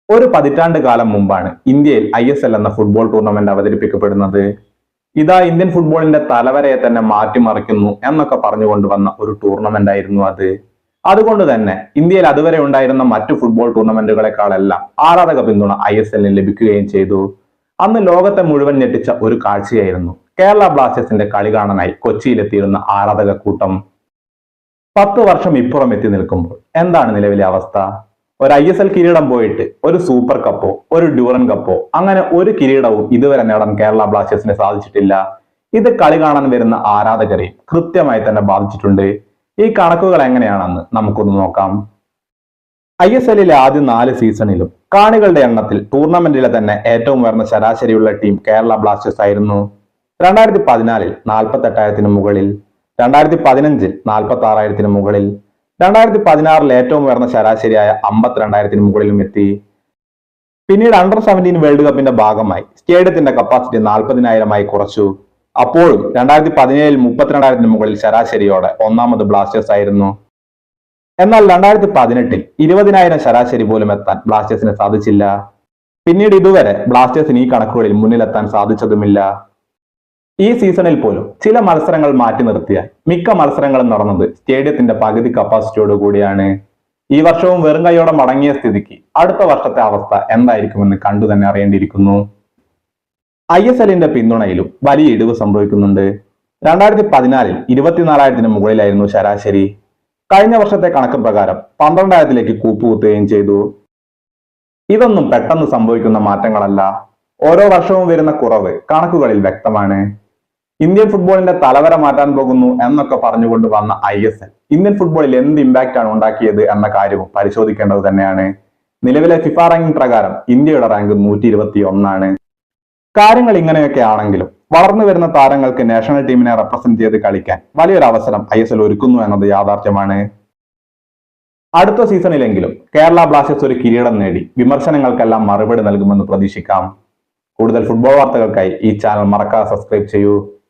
ഒരു പതിറ്റാണ്ട് കാലം മുമ്പാണ് ഇന്ത്യയിൽ ISL എന്ന ഫുട്ബോൾ ടൂർണമെന്റ് അവതരിപ്പിക്കപ്പെടുന്നത്. ഇതാ ഇന്ത്യൻ ഫുട്ബോളിന്റെ തലവരയെ തന്നെ മാറ്റിമറിക്കുന്നു എന്നൊക്കെ പറഞ്ഞുകൊണ്ട് വന്ന ഒരു ടൂർണമെന്റ് ആയിരുന്നു അത്. അതുകൊണ്ട് തന്നെ ഇന്ത്യയിൽ അതുവരെ ഉണ്ടായിരുന്ന മറ്റു ഫുട്ബോൾ ടൂർണമെന്റുകളെക്കാളെല്ലാം ആരാധക പിന്തുണ ISL ലഭിക്കുകയും ചെയ്തു. അന്ന് ലോകത്തെ മുഴുവൻ ഞെട്ടിച്ച ഒരു കാഴ്ചയായിരുന്നു കേരള ബ്ലാസ്റ്റേഴ്സിന്റെ കളി കാണാനായി കൊച്ചിയിലെത്തിയിരുന്ന ആരാധക കൂട്ടം. 10 വർഷം ഇപ്പുറം എത്തി നിൽക്കുമ്പോൾ എന്താണ് നിലവിലെ അവസ്ഥ? ഒരു ISL കിരീടം പോയിട്ട് ഒരു സൂപ്പർ കപ്പോ ഒരു ഡ്യൂറൻ കപ്പോ അങ്ങനെ ഒരു കിരീടവും ഇതുവരെ നേടാൻ കേരള ബ്ലാസ്റ്റേഴ്സിന് സാധിച്ചിട്ടില്ല. ഇത് കളി കാണാൻ വരുന്ന ആരാധകരെയും കൃത്യമായി തന്നെ ബാധിച്ചിട്ടുണ്ട്. ഈ കണക്കുകൾ എങ്ങനെയാണെന്ന് നമുക്കൊന്ന് നോക്കാം. ISLിലെ ആദ്യ 4 സീസണിലും കാണികളുടെ എണ്ണത്തിൽ ടൂർണമെന്റിലെ തന്നെ ഏറ്റവും ഉയർന്ന ശരാശരിയുള്ള ടീം കേരള ബ്ലാസ്റ്റേഴ്സ് ആയിരുന്നു. 2014-ൽ 48,000 മുകളിൽ, 2015-ൽ 46,000 മുകളിൽ, 2016-ൽ ഏറ്റവും ഉയർന്ന ശരാശരിയായ 52,000 മുകളിലും എത്തി. പിന്നീട് അണ്ടർ-17 വേൾഡ് കപ്പിന്റെ ഭാഗമായി സ്റ്റേഡിയത്തിന്റെ കപ്പാസിറ്റി 40,000 കുറച്ചു. അപ്പോഴും 2017-ൽ 32,000 മുകളിൽ ശരാശരിയോടെ ഒന്നാമത് ബ്ലാസ്റ്റേഴ്സ് ആയിരുന്നു. എന്നാൽ 2018-ൽ 20,000 ശരാശരി പോലും എത്താൻ ബ്ലാസ്റ്റേഴ്സിന് സാധിച്ചില്ല. പിന്നീട് ഇതുവരെ ബ്ലാസ്റ്റേഴ്സിന് ഈ കണക്കുകളിൽ മുന്നിലെത്താൻ സാധിച്ചതുമില്ല. ഈ സീസണിൽ പോലും ചില മത്സരങ്ങൾ മാറ്റി നിർത്തിയാൽ മിക്ക മത്സരങ്ങളും നടന്നത് സ്റ്റേഡിയത്തിന്റെ പകുതി കപ്പാസിറ്റിയോട് കൂടിയാണ്. ഈ വർഷവും വെറും കൈയോടെ മടങ്ങിയ സ്ഥിതിക്ക് അടുത്ത വർഷത്തെ അവസ്ഥ എന്തായിരിക്കുമെന്ന് കണ്ടു തന്നെ അറിയേണ്ടിയിരിക്കുന്നു. ISLന്റെ പിന്തുണയിലും വലിയ ഇടിവ് സംഭവിക്കുന്നുണ്ട്. 2014-ൽ 24,000 മുകളിലായിരുന്നു ശരാശരി. കഴിഞ്ഞ വർഷത്തെ കണക്ക് പ്രകാരം 12,000-ലേക്ക് കൂപ്പുകുത്തുകയും ചെയ്തു. ഇതൊന്നും പെട്ടെന്ന് സംഭവിക്കുന്ന മാറ്റങ്ങളല്ല. ഓരോ വർഷവും വരുന്ന കുറവ് കണക്കുകളിൽ വ്യക്തമാണ്. ഇന്ത്യൻ ഫുട്ബോളിന്റെ തലവര മാറ്റാൻ പോകുന്നു എന്നൊക്കെ പറഞ്ഞുകൊണ്ട് വന്ന ISL ഇന്ത്യൻ ഫുട്ബോളിൽ എന്ത് ഇമ്പാക്റ്റ് ആണ് ഉണ്ടാക്കിയത് എന്ന കാര്യവും പരിശോധിക്കേണ്ടത് തന്നെയാണ്. നിലവിലെ ഫിഫ റാങ്കിംഗ് പ്രകാരം ഇന്ത്യയുടെ റാങ്ക് 121ആണ്. കാര്യങ്ങൾ ഇങ്ങനെയൊക്കെ ആണെങ്കിലും വളർന്നു വരുന്ന താരങ്ങൾക്ക് നാഷണൽ ടീമിനെ റെപ്രസെന്റ് ചെയ്ത് കളിക്കാൻ വലിയൊരു അവസരം ISL ഒരുക്കുന്നു എന്നത് യാഥാർത്ഥ്യമാണ്. അടുത്ത സീസണിലെങ്കിലും കേരള ബ്ലാസ്റ്റേഴ്സ് ഒരു കിരീടം നേടി വിമർശനങ്ങൾക്കെല്ലാം മറുപടി നൽകുമെന്ന് പ്രതീക്ഷിക്കാം. കൂടുതൽ ഫുട്ബോൾ വാർത്തകൾക്കായി ഈ ചാനൽ മറക്കാതെ സബ്സ്ക്രൈബ് ചെയ്യൂ.